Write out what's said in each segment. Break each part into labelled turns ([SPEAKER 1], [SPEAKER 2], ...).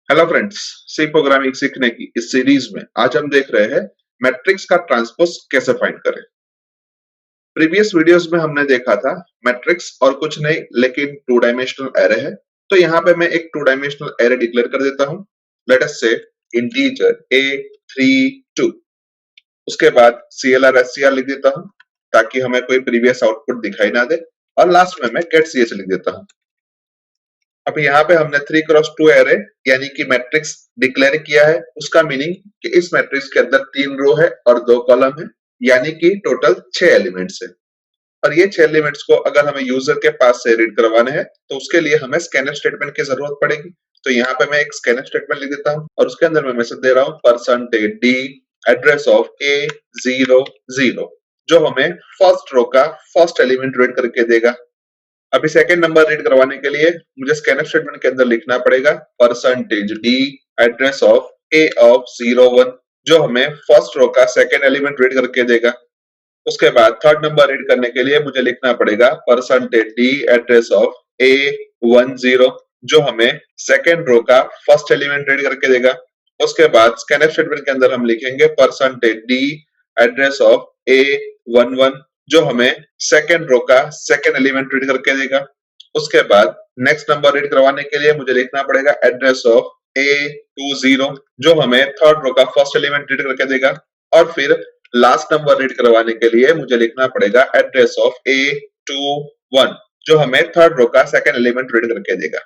[SPEAKER 1] Hello friends, सी programming सीखने की इस सीरीज में आज हम देख रहे हैं मैट्रिक्स का ट्रांसपोज कैसे फाइंड करें। प्रीवियस वीडियोस में हमने देखा था मैट्रिक्स और कुछ नहीं लेकिन टू डायमेंशनल एरे है। तो यहाँ पे मैं एक टू डायमेंशनल एरे डिक्लेयर कर देता हूँ। Late us say integer a32। उसके बाद CLR SCR लिख देता हूँ ताकि हमें कोई प्रीवियस आउटपुट दिखाई ना दे, और लास्ट में मैं गेट ch लिख देता हूँ। अब यहाँ पे हमने 3x2 एरे यानी कि मैट्रिक्स डिक्लेयर किया है। उसका मीनिंग कि इस मैट्रिक्स के अंदर 3 रो है और 2 कॉलम है, यानी कि टोटल 6 एलिमेंट्स है। और ये 6 एलिमेंट्स को अगर हमें यूजर के पास से रीड करवाने हैं तो उसके लिए हमें स्कैनफ स्टेटमेंट की जरूरत पड़ेगी। तो यहाँ पे मैं एक स्कैनफ स्टेटमेंट लिख देता हूँ और उसके अंदर मैं मैसेज दे रहा हूँ %d एड्रेस ऑफ A00, जो हमें फर्स्ट रो का फर्स्ट एलिमेंट रीड करके देगा। अभी सेकंड नंबर रीड करवाने के लिए मुझे स्कैनफ स्टेटमेंट के अंदर लिखना पड़ेगा %d एड्रेस ऑफ A01, जो हमें फर्स्ट रो का सेकंड एलिमेंट रीड करके देगा। उसके बाद थर्ड नंबर रीड करने के लिए मुझे लिखना पड़ेगा %d एड्रेस ऑफ A10, जो हमें सेकंड रो का फर्स्ट एलिमेंट रीड करके देगा। उसके बाद स्कैनफ स्टेटमेंट के अंदर हम लिखेंगे %d एड्रेस ऑफ A11, जो हमें सेकंड रो का सेकंड एलिमेंट रीड करके देगा। उसके बाद नेक्स्ट नंबर रीड करवाने के लिए मुझे लिखना पड़ेगा एड्रेस ऑफ A20, जो हमें थर्ड रो का फर्स्ट एलिमेंट रीड करके देगा। और फिर लास्ट नंबर रीड करवाने के लिए मुझे लिखना पड़ेगा एड्रेस ऑफ A21, जो हमें थर्ड रो का सेकंड एलिमेंट रीड करके देगा।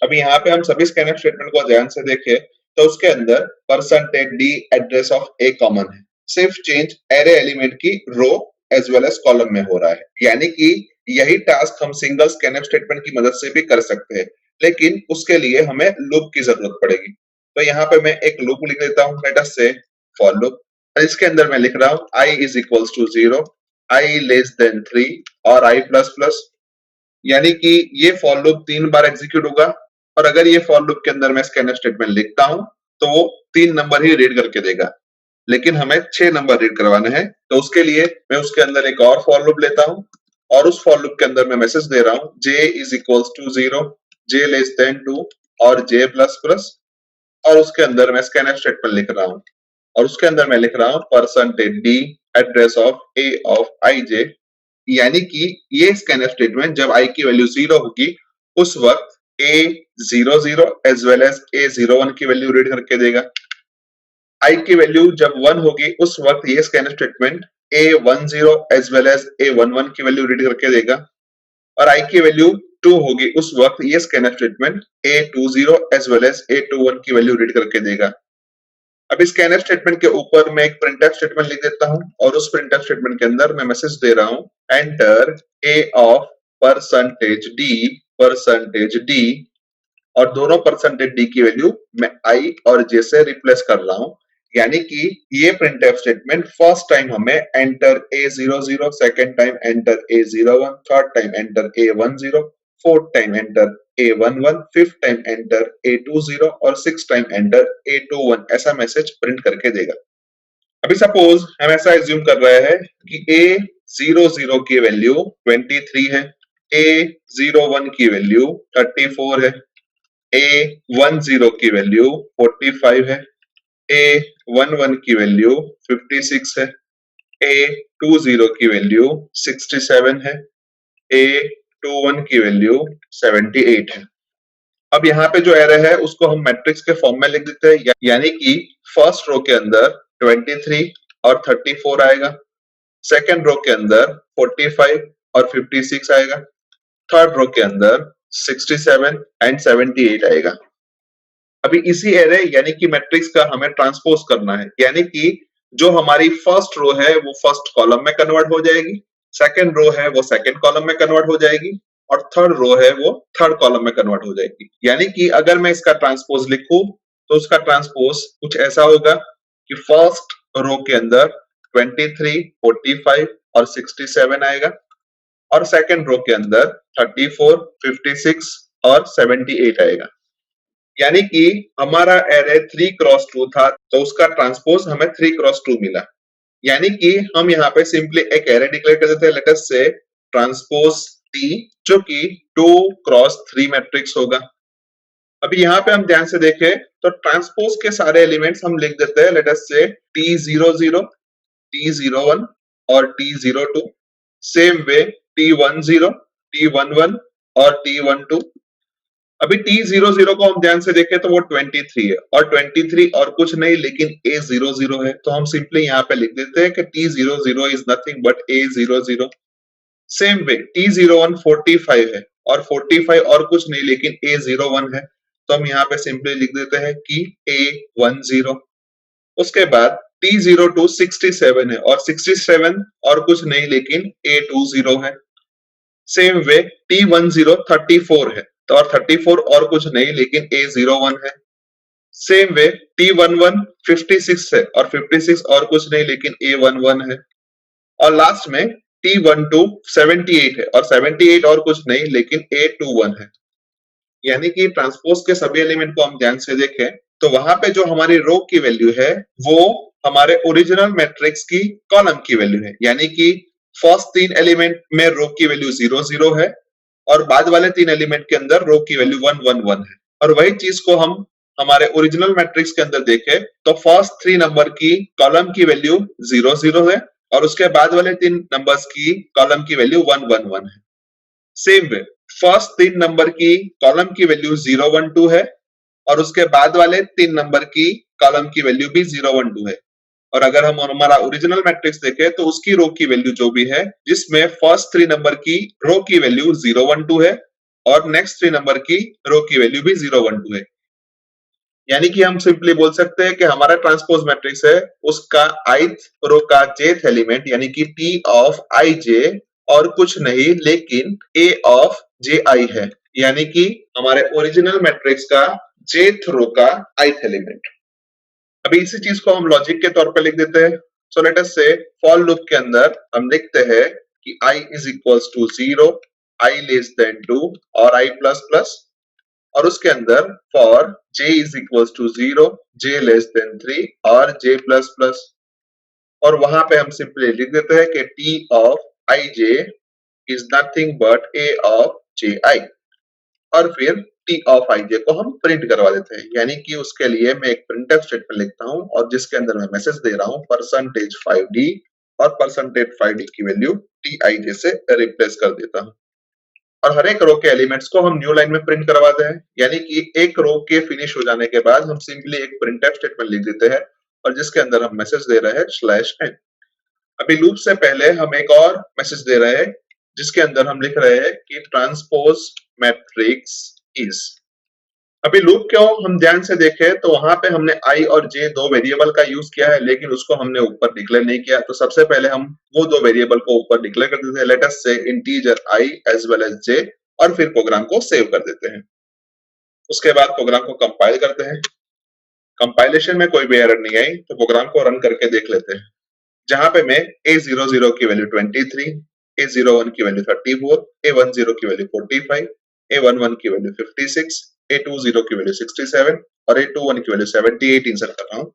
[SPEAKER 1] अभी यहाँ पे हम सभी स्कैनफ स्टेटमेंट को ध्यान से देखें तो उसके अंदर %d address of A common है। सिर्फ चेंज एरे एलिमेंट की रो एज वेल एज कॉलम में हो रहा है, यानी कि यही टास्क हम सिंगल स्कैनफ स्टेटमेंट की मदद से भी कर सकते हैं, लेकिन उसके लिए हमें लूप की जरूरत पड़ेगी। तो यहाँ पे मैं एक लूप लिख देता हूँ, लेट अस से फॉर लूप। इसके अंदर मैं लिख रहा हूँ i is equals to 0, i less than 3 और i प्लस प्लस, यानी कि ये फॉर लूप 3 बार एग्जीक्यूट होगा। और अगर ये फॉर लूप के अंदर मैं स्कैनफ स्टेटमेंट लिखता हूं तो वो 3 नंबर ही रीड करके देगा, लेकिन हमें 6 नंबर रीड करवाने हैं। तो उसके लिए मैं उसके अंदर एक और फॉर लूप लेता हूं और उस फॉर लूप के अंदर मैं मैसेज दे रहा हूं j is equals to 0, j less than 2 और j प्लस प्लस, और उसके अंदर मैं स्कैनफ स्टेटमेंट लिख रहा हूं और उसके अंदर मैं लिख रहा हूं %d address of A of ij, यानी कि ये स्कैनफ स्टेटमेंट जब i की वैल्यू 0 होगी उस वक्त A00 as well as A01 की वैल्यू रीड करके देगा। i की वैल्यू जब 1 होगी उस वक्त ये scanf statement A10 as well as A11 की वैल्यू रीड करके देगा, और i की वैल्यू 2 होगी उस वक्त ये scanf statement A20 as well as A21 की वैल्यू रीड करके देगा। अब इस स्कैनफ स्टेटमेंट के ऊपर मैं एक प्रिंटफ स्टेटमेंट लिख देता हूं और उस प्रिंटफ स्टेटमेंट के अंदर मैं मैसेज दे रहा हूं एंटर A ऑफ %d और दोनों %d की वैल्यू मैं i और j से रिप्लेस कर रहा हूं, यानी कि ये प्रिंटफ स्टेटमेंट फर्स्ट टाइम हमें enter A00, second time enter A01, third time enter A10, fourth time enter A11, fifth time enter A20 और सिक्स टाइम एंटर A21 ऐसा मैसेज प्रिंट करके देगा। अभी सपोज हम ऐसा एज्यूम कर रहे हैं कि A00 की वैल्यू 23 है, A01 की वैल्यू 34 है, A10 की वैल्यू 45 है, A11 की वैल्यू 56 है, A20 की वैल्यू 67 है, A21 की वैल्यू 78 है। अब यहाँ पे जो एरे है उसको हम मैट्रिक्स के फॉर्म में लिख देते हैं, यानी कि फर्स्ट रो के अंदर 23 और 34 आएगा, सेकंड रो के अंदर 45 और 56 आएगा, थर्ड रो के अंदर 67 एंड 78 आएगा। अभी इसी एरे यानी कि मैट्रिक्स का हमें ट्रांसपोज करना है, यानी कि जो हमारी फर्स्ट रो है वो फर्स्ट कॉलम में कन्वर्ट हो जाएगी, सेकंड रो है वो सेकंड कॉलम में कन्वर्ट हो जाएगी और थर्ड रो है वो थर्ड कॉलम में कन्वर्ट हो जाएगी। यानी कि अगर मैं इसका ट्रांसपोज लिखूं तो उसका ट्रांसपोज कुछ ऐसा होगा कि फर्स्ट रो के अंदर 23, 45 और 67 आएगा और सेकंड रो के अंदर 34, 56 और 78 आएगा। यानी कि हमारा एरे 3x2 था तो उसका ट्रांसपोज हमें 3x2 मिला, यानी कि हम यहाँ पे सिंपली एक एरे डिक्लेयर कर देते हैं, लेट अस से ट्रांसपोज T, जो कि 2x3 मैट्रिक्स होगा। अभी यहाँ पे हम ध्यान से देखें तो ट्रांसपोज के सारे एलिमेंट्स हम लिख देते हैं, लेट अस से T00, T01 और T02, same way T10, T11 और T12। अभी T00 को हम ध्यान से देखें तो वो 23 है, और 23 और कुछ नहीं लेकिन A00 है, तो हम सिंपली यहाँ पे लिख देते हैं कि T00 is nothing but A00। Same way T01 45 है, और 45 और कुछ नहीं लेकिन A01 है, तो हम यहाँ पे सिंपली लिख देते हैं कि A10। उसके बाद T02 67 है, और 67 और कुछ नहीं लेकिन A20 है। सेम वे T10 34 है, तो और 34 और कुछ नहीं लेकिन A01 है। सेम वे T11 56 है, और 56 और कुछ नहीं लेकिन A11 है। और लास्ट में T12 78 है, और 78 और कुछ नहीं लेकिन A21 है। यानी कि ट्रांसपोज के सभी एलिमेंट को हम ध्यान से देखें तो वहां पे जो हमारी रो की वैल्यू है वो हमारे ओरिजिनल मैट्रिक्स की कॉलम की वैल्यू है, यानी कि फर्स्ट 3 एलिमेंट में रो की वैल्यू 0 0 है, और बाद वाले 3 एलिमेंट के अंदर रो की वैल्यू 1 1 1 है। और वही चीज को हम हमारे ओरिजिनल मैट्रिक्स के अंदर देखें तो फर्स्ट 3 नंबर की कॉलम की वैल्यू 0 0 है, और उसके बाद वाले 3 नंबर्स की कॉलम की वैल्यू 1 1 1 है। सेम वे फर्स्ट 3 नंबर की कॉलम की वैल्यू 0 1 2 है, और उसके बाद वाले 3 नंबर की कॉलम की वैल्यू भी 0 1 2 है। और अगर हम हमारा ओरिजिनल मैट्रिक्स देखें तो उसकी रो की वैल्यू जो भी है, जिसमें फर्स्ट 3 नंबर की रो की वैल्यू 0 1 2 है, और नेक्स्ट 3 नंबर की रो की वैल्यू भी 0 1 2 है। यानी कि हम सिंपली बोल सकते हैं कि हमारा ट्रांसपोज मैट्रिक्स है, उसका ith रो का jth एलिमेंट यानी कि T ऑफ ij और कुछ नहीं लेकिन A ऑफ ji है, यानी कि हमारे ओरिजिनल मैट्रिक्स का jth रो का ith एलिमेंट। अभी इसी चीज को हम लॉजिक के तौर पे लिख देते हैं। सो लेट अस से फॉर लूप के अंदर हम लिखते हैं कि I is equals to 0, I less than 2 और I प्लस प्लस, और उसके अंदर for j is equals to 0, j less than 3 और j प्लस प्लस, और वहां पे हम सिंपली लिख देते हैं कि t of ij is nothing but a of ji, और फिर t ऑफ ij को हम प्रिंट करवा देते हैं। यानी कि उसके लिए मैं एक प्रिंटफ स्टेटमेंट लिखता हूं, और जिसके अंदर मैं मैसेज दे रहा हूं परसेंटेज 5d, और परसेंटेज 5d की वैल्यू tij से रिप्लेस कर देता हूं। और हर एक रो के एलिमेंट्स को हम न्यू लाइन में प्रिंट करवाते हैं, यानी कि एक रो के फिनिश हो जाने के बाद हम सिंपली एक प्रिंटफ स्टेटमेंट लिख देते हैं, और जिसके अंदर हम मैसेज दे रहे हैं /n। अभी लूप से पहले हम एक और मैसेज दे रहे हैं, जिसके अंदर हम लिख रहे हैं कि ट्रांसपोज मैट्रिक्स इज। अभी लूप को हम ध्यान से देखें तो वहां पे हमने i और j दो वेरिएबल का यूज किया है, लेकिन उसको हमने ऊपर डिक्लेयर नहीं किया। तो सबसे पहले हम वो दो वेरिएबल को ऊपर डिक्लेयर कर देते हैं, let us say integer i as well as j, और फिर प्रोग्राम को सेव कर देते हैं। उसके बाद प्रोग्राम को कंपाइल करते हैं। कंपाइलेशन में कोई भी एरर नहीं आई तो प्रोग्राम को रन करके देख लेते हैं, जहां पे मैं A00 की वैल्यू 23, A01 की वैल्यू 34, A10 की वैल्यू 45, A11 की वैल्यू 56, A20 की वैल्यू 67 और A21 की वैल्यू 78 इंसर्ट कर रहा हूं,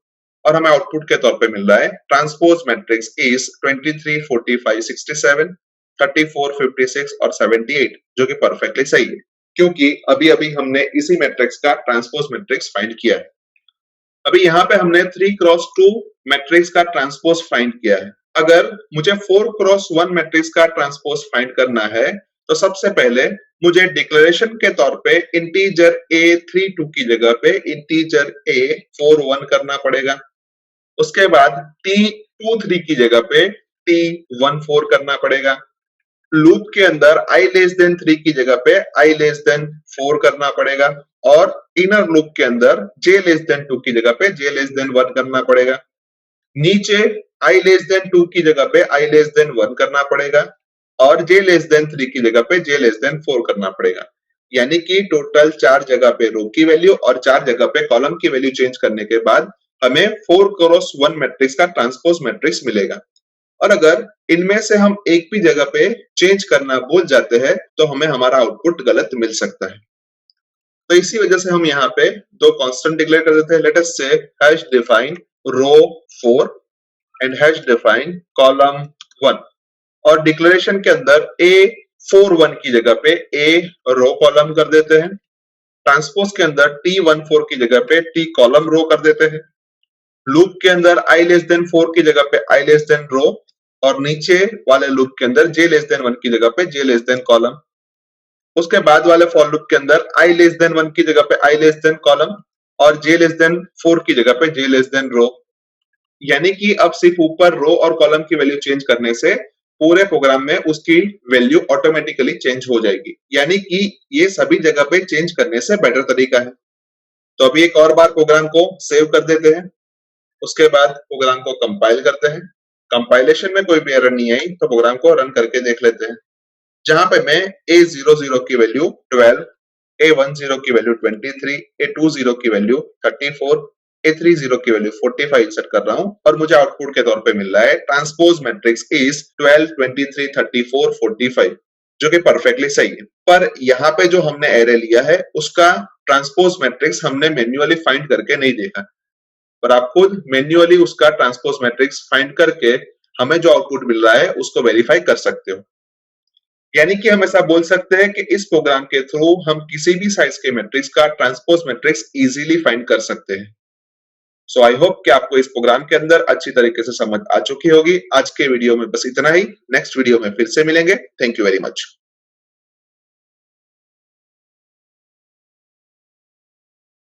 [SPEAKER 1] और हमें आउटपुट के तौर पे मिल रहा है ट्रांसपोज मैट्रिक्स इज 23 45 67 34 56 और 78, जो कि परफेक्टली सही है, क्योंकि अभी अभी हमने इसी मैट्रिक्स का ट्रांसपोज मैट्रिक्स फाइंड किया है। अभी यहाँ पे हमने 3x2 मैट्रिक्स का ट्रांसपोज फाइंड किया है। अगर मुझे 4x1 मैट्रिक्स का ट्रांसपोज फाइंड करना है तो सबसे पहले मुझे डिक्लेरेशन के तौर पे इंटीजर A32 की जगह पे इंटीजर A41 करना पड़ेगा। उसके बाद T23 की जगह पे T14 करना पड़ेगा। लूप के अंदर i लेस देन 3 की जगह पे i लेस देन 4 करना पड़ेगा, और इनर लूप के अंदर j लेस देन 2 की जगह पे j लेस देन 1 करना पड़ेगा। नीचे i लेस देन 2 की जगह पे i लेस देन 1 करना पड़ेगा, और j लेस देन 3 की जगह पे j लेस देन 4 करना पड़ेगा। यानी कि टोटल 4 जगह पे रो की वैल्यू और 4 जगह पे कॉलम की वैल्यू चेंज करने के बाद हमें 4x1 मैट्रिक्स का ट्रांसपोज मैट्रिक्स मिलेगा। और अगर इनमें से हम एक भी जगह पे चेंज करना भूल जाते हैं तो हमें हमारा आउटपुट गलत मिल सकता है। तो इसी वजह से हम यहाँ पे दो कांस्टेंट डिक्लेयर कर देते हैं, let us say hash define row 4 and hash define column 1, और डिक्लेरेशन के अंदर A41 की जगह पे A रो कॉलम कर देते हैं। ट्रांसपोज के अंदर T14 की जगह पे T कॉलम रो कर देते हैं। लूप के अंदर I लेस देन 4 की जगह पे I लेस देन रो और नीचे वाले लूप के अंदर J लेस देन 1 की जगह पे J लेस देन कॉलम। उसके बाद वाले फॉर लूप के अंदर I लेस देन 1 की जगह पे I लेस देन कॉलम और J लेस देन 4 की जगह पे J लेस देन रो। यानी कि अब सिर्फ ऊपर रो और कॉलम की वैल्यू चेंज करने से पूरे प्रोग्राम में उसकी वैल्यू ऑटोमेटिकली चेंज हो जाएगी। यानी कि ये सभी जगह पे चेंज करने से बेटर तरीका है। तो अभी एक और बार प्रोग्राम को सेव कर देते हैं। उसके बाद प्रोग्राम को कंपाइल करते हैं। कंपाइलेशन में कोई भी एरर नहीं आई तो प्रोग्राम को रन करके देख लेते हैं। जहां पे मैं A00 की वैल्यू 12, A10 की वैल्यू 23, A20 की वैल्यू 34, A30 की वैल्यू 45 सेट कर रहा हूं और मुझे आउटपुट के तौर पे मिल रहा है ट्रांसपोज मैट्रिक्स इज 12, 23, 34, 45 जो कि परफेक्टली सही है। पर यहाँ पे जो हमने एरे लिया है उसका ट्रांसपोज मैट्रिक्स हमने मैन्युअली फाइंड करके नहीं देखा, पर आप खुद मैन्युअली उसका ट्रांसपोज मैट्रिक्स फाइंड करके हमें जो आउटपुट मिल रहा है उसको वेरीफाई कर सकते हो। यानी कि हम ऐसा बोल सकते हैं कि इस प्रोग्राम के थ्रू हम किसी भी साइज के मैट्रिक्स का ट्रांसपोज मैट्रिक्स इजीली फाइंड कर सकते हैं। सो आई होप कि आपको इस प्रोग्राम के अंदर अच्छी तरीके से समझ आ चुकी होगी। आज के वीडियो में बस इतना ही। नेक्स्ट वीडियो में फिर से मिलेंगे। Thank you very much.